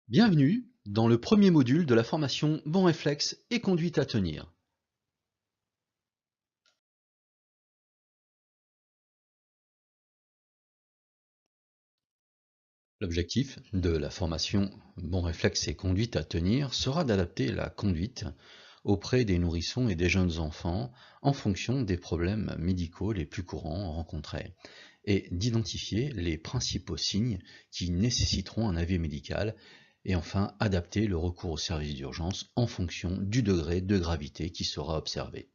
Bienvenue dans le premier module de la formation Bons réflexes et conduite à tenir. L'objectif de la formation Bons réflexes et conduite à tenir sera d'adapter la conduite auprès des nourrissons et des jeunes enfants en fonction des problèmes médicaux les plus courants rencontrés et d'identifier les principaux signes qui nécessiteront un avis médical et enfin adapter le recours au service d'urgence en fonction du degré de gravité qui sera observé.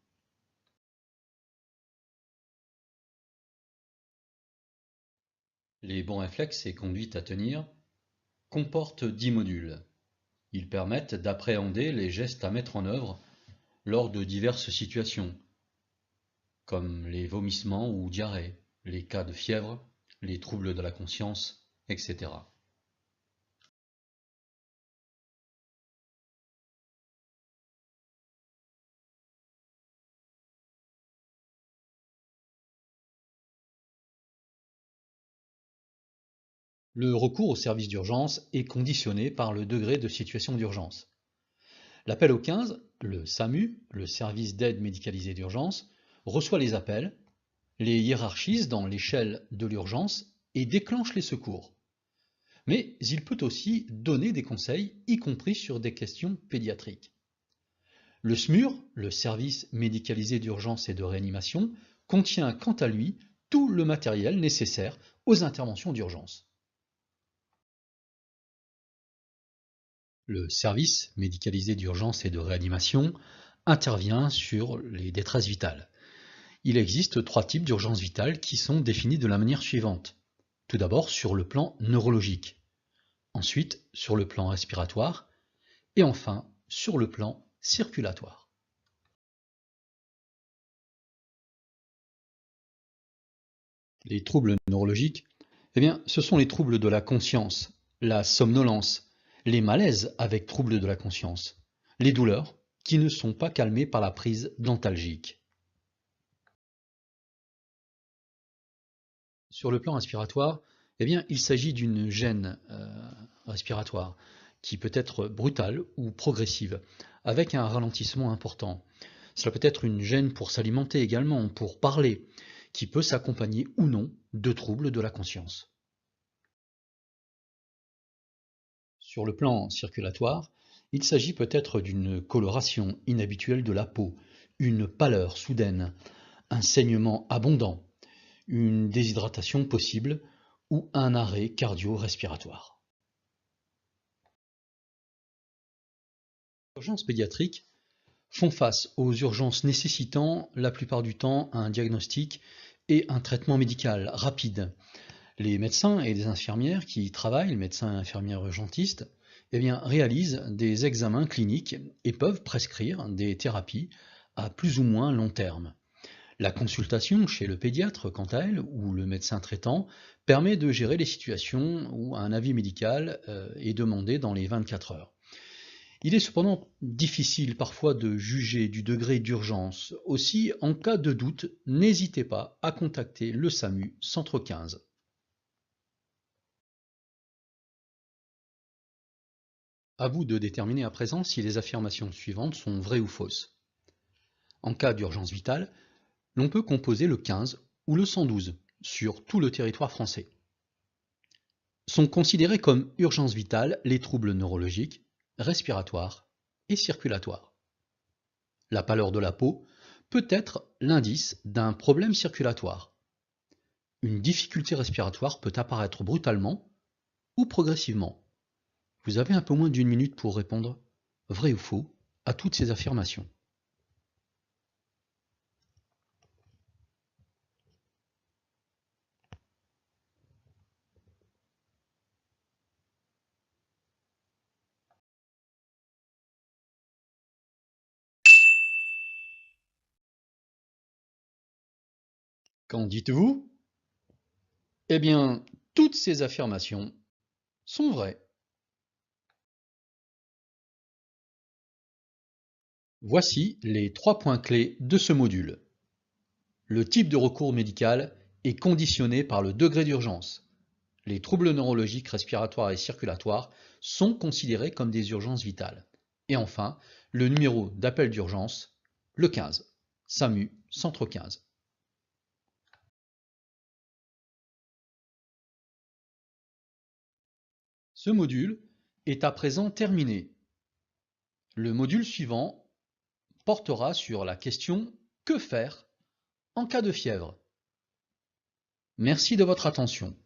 Les bons réflexes et conduites à tenir comportent 10 modules. Ils permettent d'appréhender les gestes à mettre en œuvre lors de diverses situations, comme les vomissements ou diarrhées, les cas de fièvre, les troubles de la conscience, etc. Le recours au service d'urgence est conditionné par le degré de situation d'urgence. L'appel au 15, le SAMU, le service d'aide médicalisée d'urgence, reçoit les appels, les hiérarchise dans l'échelle de l'urgence et déclenche les secours. Mais il peut aussi donner des conseils, y compris sur des questions pédiatriques. Le SMUR, le service médicalisé d'urgence et de réanimation, contient quant à lui tout le matériel nécessaire aux interventions d'urgence. Le service médicalisé d'urgence et de réanimation intervient sur les détresses vitales. Il existe 3 types d'urgences vitales qui sont définis de la manière suivante. Tout d'abord sur le plan neurologique, ensuite sur le plan respiratoire et enfin sur le plan circulatoire. Les troubles neurologiques, ce sont les troubles de la conscience, la somnolence, les malaises avec troubles de la conscience, les douleurs qui ne sont pas calmées par la prise d'antalgiques. Sur le plan respiratoire, il s'agit d'une gêne respiratoire qui peut être brutale ou progressive, avec un ralentissement important. Cela peut être une gêne pour s'alimenter également, pour parler, qui peut s'accompagner ou non de troubles de la conscience. Sur le plan circulatoire, il s'agit peut-être d'une coloration inhabituelle de la peau, une pâleur soudaine, un saignement abondant, une déshydratation possible ou un arrêt cardio-respiratoire. Les urgences pédiatriques font face aux urgences nécessitant la plupart du temps un diagnostic et un traitement médical rapide. Les médecins et les infirmières qui y travaillent, les médecins et infirmières urgentistes, réalisent des examens cliniques et peuvent prescrire des thérapies à plus ou moins long terme. La consultation chez le pédiatre, quant à elle, ou le médecin traitant, permet de gérer les situations où un avis médical est demandé dans les 24 heures. Il est cependant difficile parfois de juger du degré d'urgence. Aussi, en cas de doute, n'hésitez pas à contacter le SAMU Centre 15. À vous de déterminer à présent si les affirmations suivantes sont vraies ou fausses. En cas d'urgence vitale, l'on peut composer le 15 ou le 112 sur tout le territoire français. Sont considérés comme urgence vitale les troubles neurologiques, respiratoires et circulatoires. La pâleur de la peau peut être l'indice d'un problème circulatoire. Une difficulté respiratoire peut apparaître brutalement ou progressivement. Vous avez un peu moins d'1 minute pour répondre vrai ou faux à toutes ces affirmations. Qu'en dites-vous? Eh bien, toutes ces affirmations sont vraies. Voici les 3 points clés de ce module. Le type de recours médical est conditionné par le degré d'urgence. Les troubles neurologiques, respiratoires et circulatoires sont considérés comme des urgences vitales. Et enfin, le numéro d'appel d'urgence, le 15, SAMU, centre 15. Ce module est à présent terminé. Le module suivant portera sur la question « Que faire en cas de fièvre ?» Merci de votre attention.